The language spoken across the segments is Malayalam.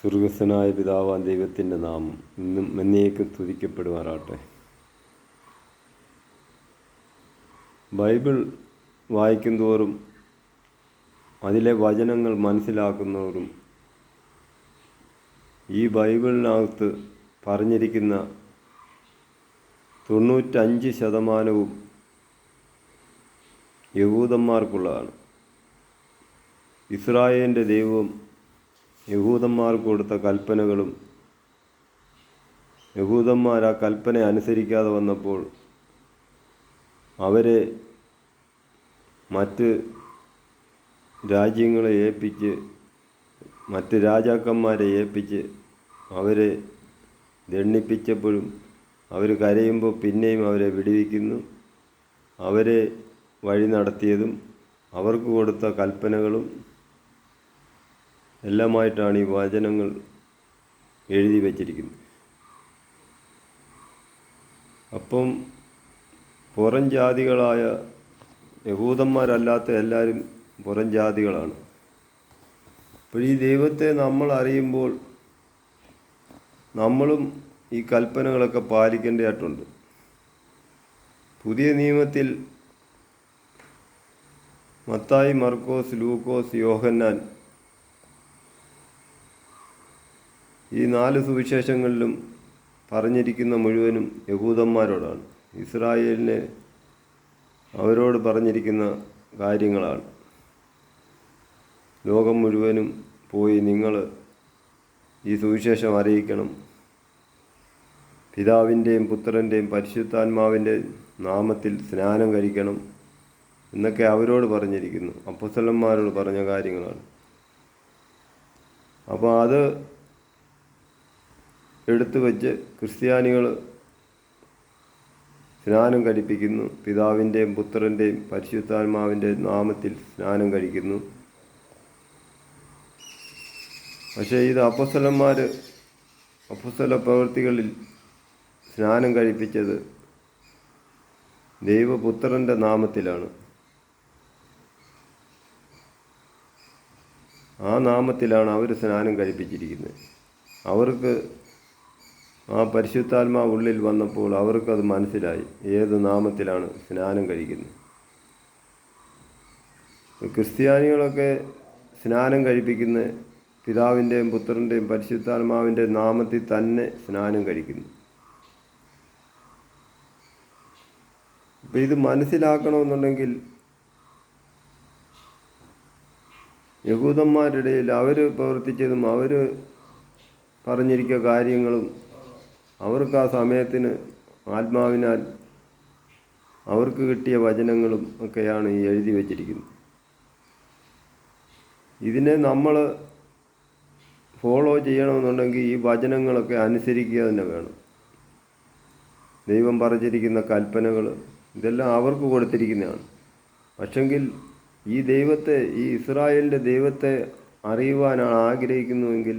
സ്വർഗസ്ഥനായ പിതാവാൻ ദൈവത്തിൻ്റെ നാമം ഇന്നും എന്നേക്കും സ്തുതിക്കപ്പെടുമാറാട്ടെ. ബൈബിൾ വായിക്കും തോറും അതിലെ വചനങ്ങൾ മനസ്സിലാക്കുന്നവരും ഈ ബൈബിളിനകത്ത് പറഞ്ഞിരിക്കുന്ന 95% യഹൂദന്മാർക്കുള്ളതാണ്. ഇസ്രായേലിൻ്റെ ദൈവം യഹൂദന്മാർക്ക് കൊടുത്ത കൽപ്പനകളും യഹൂദന്മാർ ആ കൽപ്പന അനുസരിക്കാതെ വന്നപ്പോൾ അവരെ മറ്റ് രാജ്യങ്ങളെ ഏൽപ്പിച്ച്, മറ്റ് രാജാക്കന്മാരെ ഏൽപ്പിച്ച് അവരെ ദണ്ഡിപ്പിച്ചപ്പോഴും അവർ കരയുമ്പോൾ പിന്നെയും അവരെ വിടുവിക്കുന്നു. അവരെ വഴി നടത്തിയതും അവർക്ക് കൊടുത്ത കൽപ്പനകളും എല്ലാമായിട്ടാണ് ഈ വചനങ്ങൾ എഴുതി വച്ചിരിക്കുന്നത്. അപ്പം പുറം ജാതികളായ യഹൂദന്മാരല്ലാത്ത എല്ലാവരും പുറം ജാതികളാണ്. അപ്പോൾ ഈ ദൈവത്തെ നമ്മൾ അറിയുമ്പോൾ നമ്മളും ഈ കൽപ്പനകളൊക്കെ പാലിക്കേണ്ടതായിട്ടുണ്ട്. പുതിയ നിയമത്തിൽ മത്തായി, മർക്കോസ്, ലൂക്കോസ്, യോഹന്നാൻ ഈ 4 സുവിശേഷങ്ങളിലും പറഞ്ഞിരിക്കുന്ന മുഴുവനും യഹൂദന്മാരോടാണ്. ഇസ്രായേലിനെ അവരോട് പറഞ്ഞിരിക്കുന്ന കാര്യങ്ങളാണ്. ലോകം മുഴുവനും പോയി നിങ്ങൾ ഈ സുവിശേഷം അറിയിക്കണം, പിതാവിൻ്റെയും പുത്രൻ്റെയും പരിശുദ്ധാത്മാവിൻ്റെ നാമത്തിൽ സ്നാനം കഴിക്കണം എന്നൊക്കെ അവരോട് പറഞ്ഞിരിക്കുന്നു. അപ്പോസ്തലന്മാരോട് പറഞ്ഞ കാര്യങ്ങളാണ്. അപ്പോൾ അത് എടുത്തു വച്ച് ക്രിസ്ത്യാനികൾ സ്നാനം കഴിപ്പിക്കുന്നു. പിതാവിൻ്റെയും പുത്രൻ്റെയും പരിശുദ്ധാത്മാവിൻ്റെ നാമത്തിൽ സ്നാനം കഴിക്കുന്നു. പക്ഷേ ഇത് അപ്പോസ്തല പ്രവൃത്തികളിൽ സ്നാനം കഴിപ്പിച്ചത് ദൈവപുത്രൻ്റെ നാമത്തിലാണ്. ആ നാമത്തിലാണ് അവർ സ്നാനം കഴിപ്പിച്ചിരിക്കുന്നത്. അവർക്ക് ആ പരിശുദ്ധാത്മാവ് ഉള്ളിൽ വന്നപ്പോൾ അവർക്കത് മനസ്സിലായി ഏത് നാമത്തിലാണ് സ്നാനം കഴിക്കുന്നത്. ക്രിസ്ത്യാനികളൊക്കെ സ്നാനം കഴിപ്പിക്കുന്ന പിതാവിൻ്റെയും പുത്രൻ്റെയും പരിശുദ്ധാത്മാവിൻ്റെ നാമത്തിൽ തന്നെ സ്നാനം കഴിക്കുന്നു. അപ്പം ഇത് മനസ്സിലാക്കണമെന്നുണ്ടെങ്കിൽ യഹൂദന്മാരുടെ ഇടയിൽ അവർ പ്രവർത്തിച്ചതും അവർ പറഞ്ഞിരിക്കുന്ന കാര്യങ്ങളും അവർക്ക് ആ സമയത്തിന് ആത്മാവിനാൽ അവർക്ക് കിട്ടിയ വചനങ്ങളും ഒക്കെയാണ് ഈ എഴുതി വച്ചിരിക്കുന്നത്. ഇതിനെ നമ്മൾ ഫോളോ ചെയ്യണമെന്നുണ്ടെങ്കിൽ ഈ വചനങ്ങളൊക്കെ അനുസരിക്കുക തന്നെ വേണം. ദൈവം പറഞ്ഞിരിക്കുന്ന കൽപ്പനകൾ ഇതെല്ലാം അവർക്ക് കൊടുത്തിരിക്കുന്നതാണ്. പക്ഷെങ്കിൽ ഈ ദൈവത്തെ, ഈ ഇസ്രായേലിൻ്റെ ദൈവത്തെ അറിയുവാനാണ് ആഗ്രഹിക്കുന്നുവെങ്കിൽ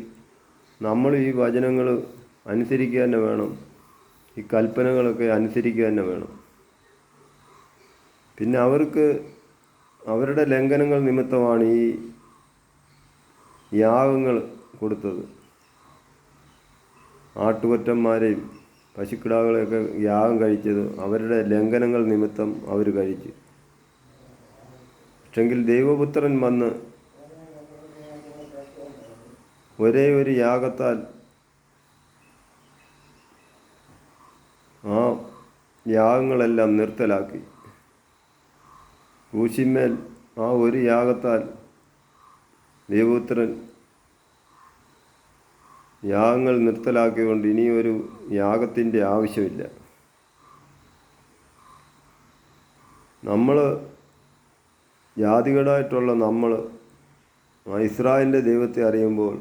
നമ്മൾ ഈ വചനങ്ങൾ അനുസരിക്കുക തന്നെ വേണം. ഈ കൽപ്പനകളൊക്കെ അനുസരിക്കുക തന്നെ വേണം. പിന്നെ അവർക്ക് അവരുടെ ലംഘനങ്ങൾ നിമിത്തമാണ് ഈ യാഗങ്ങൾ കൊടുത്തത്. ആട്ടുകൊറ്റന്മാരെയും പശുക്കിടാകളെയൊക്കെ യാഗം കഴിച്ചത് അവരുടെ ലംഘനങ്ങൾ നിമിത്തം അവർ കഴിച്ചു. പക്ഷെങ്കിൽ ദൈവപുത്രൻ വന്ന് ഒരേ ഒരു യാഗത്താൽ ആ യാഗങ്ങളെല്ലാം നിർത്തലാക്കി. ക്രൂശിന്മേൽ ആ ഒരു യാഗത്താൽ ദൈവപുത്രൻ യാഗങ്ങൾ നിർത്തലാക്കിയതുകൊണ്ട് ഇനിയൊരു യാഗത്തിൻ്റെ ആവശ്യമില്ല. നമ്മൾ ജാതികളായിട്ടുള്ള നമ്മൾ ആ ഇസ്രായേലിൻ്റെ ദൈവത്തെ അറിയുമ്പോൾ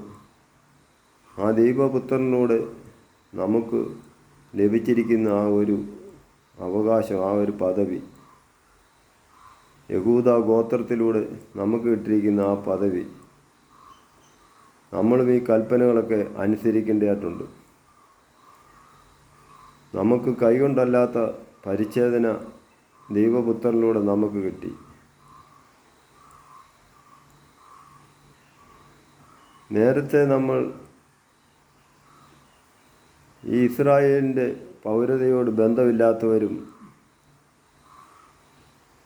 ആ ദൈവപുത്രനോട് നമുക്ക് ലഭിച്ചിരിക്കുന്ന ആ ഒരു അവകാശം, ആ ഒരു പദവി, യഹൂദ ഗോത്രത്തിലൂടെ നമുക്ക് കിട്ടിയിരിക്കുന്ന ആ പദവി, നമ്മളും ഈ കൽപ്പനകളൊക്കെ അനുസരിക്കേണ്ടതായിട്ടുണ്ട്. നമുക്ക് കൈകൊണ്ടല്ലാത്ത പരിച്ഛേദന ദൈവപുത്രനിലൂടെ നമുക്ക് കിട്ടി. നേരത്തെ നമ്മൾ ഈ ഇസ്രായേലിൻ്റെ പൗരതയോട് ബന്ധമില്ലാത്തവരും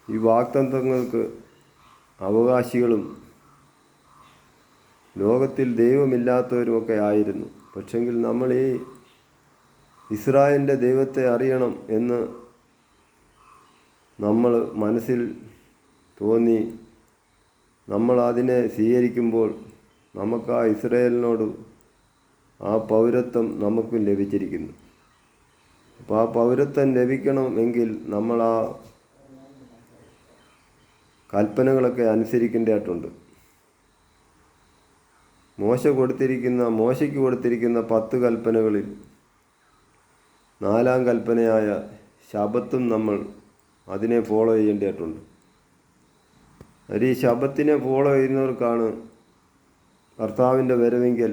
ഈ വാഗ്ദത്തങ്ങൾക്ക് അവകാശികളും ലോകത്തിൽ ദൈവമില്ലാത്തവരുമൊക്കെ ആയിരുന്നു. പക്ഷെങ്കിൽ നമ്മൾ ഈ ഇസ്രായേലിൻ്റെ ദൈവത്തെ അറിയണം എന്ന് നമ്മൾ മനസ്സിൽ തോന്നി നമ്മൾ അതിനെ സ്വീകരിക്കുമ്പോൾ നമുക്ക് ആ ഇസ്രായേലിനോട് ആ പൗരത്വം നമുക്കും ലഭിച്ചിരിക്കുന്നു. അപ്പോൾ ആ പൗരത്വം ലഭിക്കണമെങ്കിൽ നമ്മൾ ആ കൽപ്പനകളൊക്കെ അനുസരിക്കേണ്ടതായിട്ടുണ്ട്. മോശയ്ക്ക് കൊടുത്തിരിക്കുന്ന 10 കൽപ്പനകളിൽ 4-ാം കൽപ്പനയായ ശബത്തും നമ്മൾ അതിനെ ഫോളോ ചെയ്യേണ്ടതായിട്ടുണ്ട്. ഈ ശബത്തിനെ ഫോളോ ചെയ്യുന്നവർക്കാണ് കർത്താവിൻ്റെ വരവെങ്കിൽ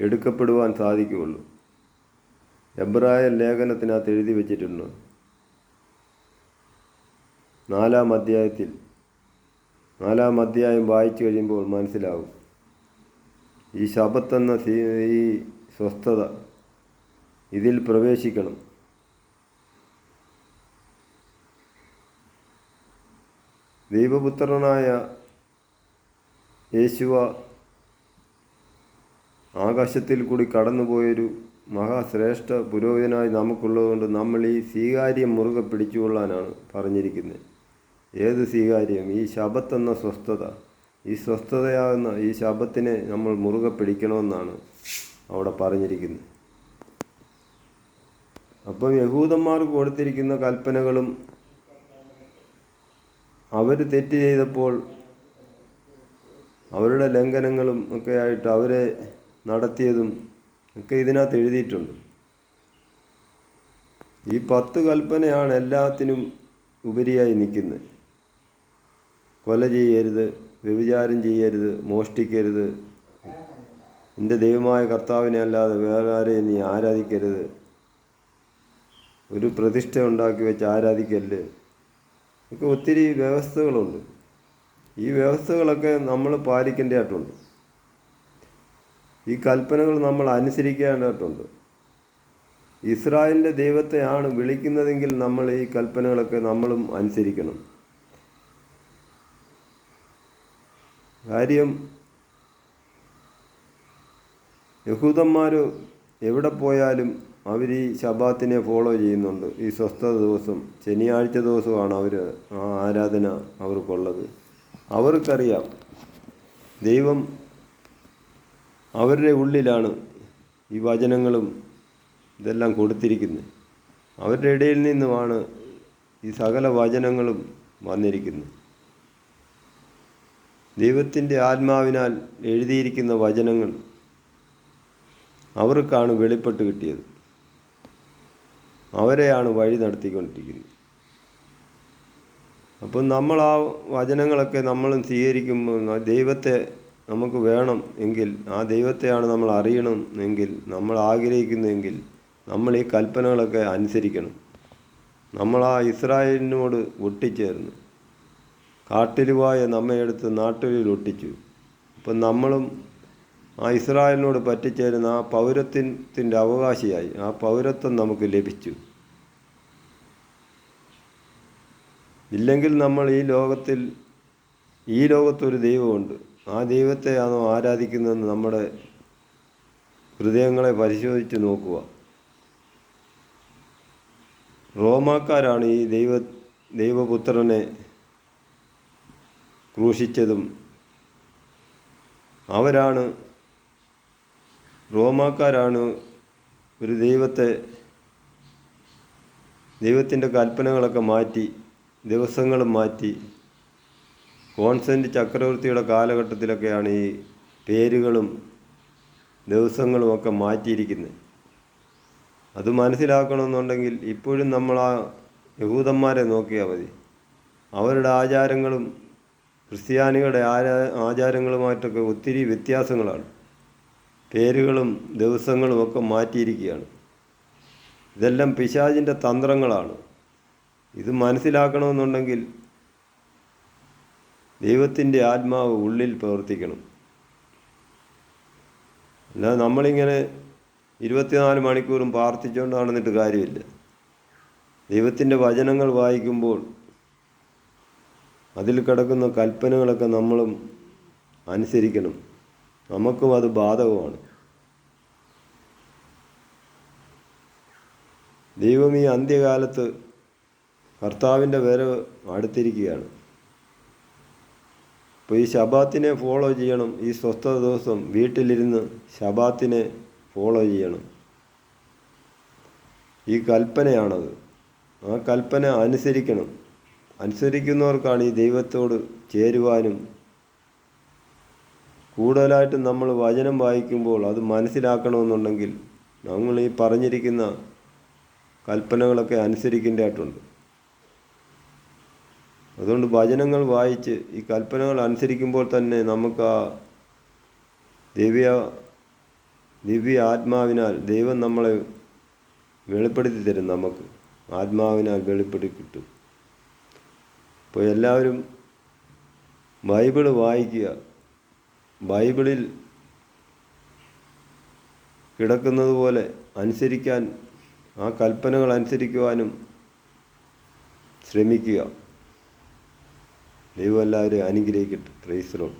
എടുക്കപ്പെടുവാൻ സാധിക്കുകയുള്ളൂ. എബ്രായ ലേഖനത്തിനകത്ത് എഴുതി വച്ചിട്ടുണ്ട്. 4-ാം അധ്യായം വായിച്ചു കഴിയുമ്പോൾ മനസ്സിലാവും. ഈ ശബത്തെന്ന ഈ സ്വസ്ഥത ഇതിൽ പ്രവേശിക്കണം. ദൈവപുത്രനായ യേശുവ ആകാശത്തിൽ കൂടി കടന്നുപോയൊരു മഹാശ്രേഷ്ഠ പുരോഹിതനായി നമുക്കുള്ളതുകൊണ്ട് നമ്മൾ ഈ സ്വീകാര്യം മുറുകെ പിടിച്ചുകൊള്ളാനാണ് പറഞ്ഞിരിക്കുന്നത്. ഏത് സ്വീകാര്യം? ഈ ശബത്തെന്ന സ്വസ്ഥത. ഈ സ്വസ്ഥതയാകുന്ന ഈ ശബത്തിനെ നമ്മൾ മുറുകെ പിടിക്കണമെന്നാണ് അവിടെ പറഞ്ഞിരിക്കുന്നത്. അപ്പം യഹൂദന്മാർക്ക് കൊടുത്തിരിക്കുന്ന കൽപ്പനകളും അവർ തെറ്റ് ചെയ്തപ്പോൾ അവരുടെ ലംഘനങ്ങളും ഒക്കെ ആയിട്ട് അവരെ നടത്തിയതും ഒക്കെ ഇതിനകത്ത് എഴുതിയിട്ടുണ്ട്. ഈ 10 കൽപ്പനയാണ് എല്ലാത്തിനും ഉപരിയായി നിൽക്കുന്നത്. കൊല ചെയ്യരുത്, വ്യഭിചാരം ചെയ്യരുത്, മോഷ്ടിക്കരുത്, നിൻ്റെ ദൈവമായ കർത്താവിനെ അല്ലാതെ വേറെ ആരെയും നീ ആരാധിക്കരുത്, ഒരു പ്രതിഷ്ഠ ഉണ്ടാക്കി വെച്ച് ആരാധിക്കരുത്. ഒക്കെ ഒത്തിരി വ്യവസ്ഥകളുണ്ട്. ഈ വ്യവസ്ഥകളൊക്കെ നമ്മൾ പാലിക്കേണ്ടതായിട്ടുണ്ട്. ഈ കൽപ്പനകൾ നമ്മൾ അനുസരിക്കേണ്ടതായിട്ടുണ്ട്. ഇസ്രായേലിൻ്റെ ദൈവത്തെയാണ് വിളിക്കുന്നതെങ്കിൽ നമ്മൾ ഈ കൽപ്പനകളൊക്കെ നമ്മളും അനുസരിക്കണം. കാര്യം യഹൂദന്മാർ എവിടെ പോയാലും അവർ ഈ ശബാത്തിനെ ഫോളോ ചെയ്യുന്നുണ്ട്. ഈ സ്വസ്ഥത ദിവസം, ശനിയാഴ്ച ദിവസമാണ് ആ ആരാധന അവർക്കുള്ളത്. അവർക്കറിയാം ദൈവം അവരുടെ ഉള്ളിലാണ് ഈ വചനങ്ങളും ഇതെല്ലാം കൊടുത്തിരിക്കുന്നത്. അവരുടെ ഇടയിൽ നിന്നുമാണ് ഈ സകല വചനങ്ങളും വന്നിരിക്കുന്നത്. ദൈവത്തിൻ്റെ ആത്മാവിനാൽ എഴുതിയിരിക്കുന്ന വചനങ്ങൾ അവർക്കാണ് വെളിപ്പെട്ട് കിട്ടിയത്. അവരെയാണ് വഴി നടത്തിക്കൊണ്ടിരിക്കുന്നത്. അപ്പം നമ്മൾ ആ വചനങ്ങളൊക്കെ നമ്മളും സ്വീകരിക്കുമ്പോൾ ദൈവത്തെ നമുക്ക് വേണം എങ്കിൽ, ആ ദൈവത്തെയാണ് നമ്മൾ അറിയണം എങ്കിൽ, നമ്മൾ ആഗ്രഹിക്കുന്നെങ്കിൽ നമ്മൾ ഈ കൽപ്പനകളൊക്കെ അനുസരിക്കണം. നമ്മൾ ആ ഇസ്രായേലിനോട് ഒട്ടിച്ചേർന്ന് കാട്ടിലുവായ നമ്മെ എടുത്ത് നാട്ടിൽ ഒട്ടിച്ചു. അപ്പം നമ്മളും ആ ഇസ്രായേലിനോട് പറ്റിച്ചേരുന്ന ആ പൗരത്വത്തിൻ്റെ അവകാശിയായി. ആ പൗരത്വം നമുക്ക് ലഭിച്ചു. ഇല്ലെങ്കിൽ നമ്മൾ ഈ ലോകത്തൊരു ദൈവമുണ്ട്. ആ ദൈവത്തെയാണോ ആരാധിക്കുന്നതെന്ന് നമ്മുടെ ഹൃദയങ്ങളെ പരിശോധിച്ച് നോക്കുക. റോമാക്കാരാണ് ഈ ദൈവപുത്രനെ ക്രൂശിച്ചതും. റോമാക്കാരാണ് ഒരു ദൈവത്തിൻ്റെ കൽപ്പനകളൊക്കെ മാറ്റി, ദിവസങ്ങളും മാറ്റി. കോൺസ്റ്റന്റ് ചക്രവർത്തിയുടെ കാലഘട്ടത്തിലൊക്കെയാണ് ഈ പേരുകളും ദിവസങ്ങളും ഒക്കെ മാറ്റിയിരിക്കുന്നത്. അത് മനസ്സിലാക്കണമെന്നുണ്ടെങ്കിൽ ഇപ്പോഴും നമ്മൾ ആ യഹൂദന്മാരെ നോക്കിയാൽ മതി. അവരുടെ ആചാരങ്ങളും ക്രിസ്ത്യാനികളുടെ ആചാരങ്ങളുമായിട്ടൊക്കെ ഒത്തിരി വ്യത്യാസങ്ങളാണ്. പേരുകളും ദിവസങ്ങളും ഒക്കെ മാറ്റിയിരിക്കുകയാണ്. ഇതെല്ലാം പിശാചിൻ്റെ തന്ത്രങ്ങളാണ്. ഇത് മനസ്സിലാക്കണമെന്നുണ്ടെങ്കിൽ ദൈവത്തിൻ്റെ ആത്മാവ് ഉള്ളിൽ പ്രവർത്തിക്കണം. അല്ലാതെ നമ്മളിങ്ങനെ 24 മണിക്കൂറും പ്രാർത്ഥിച്ചുകൊണ്ട് നടന്നിട്ട് കാര്യമില്ല. ദൈവത്തിൻ്റെ വചനങ്ങൾ വായിക്കുമ്പോൾ അതിൽ കിടക്കുന്ന കൽപ്പനകളൊക്കെ നമ്മളും അനുസരിക്കണം. നമുക്കും അത് ബാധകമാണ്. ദൈവം ഈ അന്ത്യകാലത്ത് കർത്താവിൻ്റെ വരവ് അടുത്തിരിക്കുകയാണ്. അപ്പോൾ ഈ ശബാത്തിനെ ഫോളോ ചെയ്യണം. ഈ സ്വസ്ഥത ദിവസം വീട്ടിലിരുന്ന് ശബാത്തിനെ ഫോളോ ചെയ്യണം. ഈ കൽപ്പനയാണത്. ആ കൽപ്പന അനുസരിക്കണം. അനുസരിക്കുന്നവർക്കാണ് ഈ ദൈവത്തോട് ചേരുവാനും, കൂടുതലായിട്ടും നമ്മൾ വചനം വായിക്കുമ്പോൾ അത് മനസ്സിലാക്കണമെന്നുണ്ടെങ്കിൽ നമ്മൾ ഈ പറഞ്ഞിരിക്കുന്ന കൽപ്പനകളൊക്കെ അനുസരിക്കേണ്ടതായിട്ടുണ്ട്. അതുകൊണ്ട് വചനങ്ങൾ വായിച്ച് ഈ കൽപ്പനകൾ അനുസരിക്കുമ്പോൾ തന്നെ നമുക്ക് ആ ദിവ്യ ആത്മാവിനാൽ ദൈവം നമ്മളെ വെളിപ്പെടുത്തി തരും. നമുക്ക് ആത്മാവിനാൽ വെളിപ്പെടുത്തി കിട്ടും. അപ്പോൾ എല്ലാവരും ബൈബിള് വായിക്കുക. ബൈബിളിൽ കിടക്കുന്നത് പോലെ അനുസരിക്കാൻ, ആ കൽപ്പനകൾ അനുസരിക്കുവാനും ശ്രമിക്കുക. ദൈവം എല്ലാവരെയും അനുഗ്രഹിക്കട്ടെ. Praise the Lord.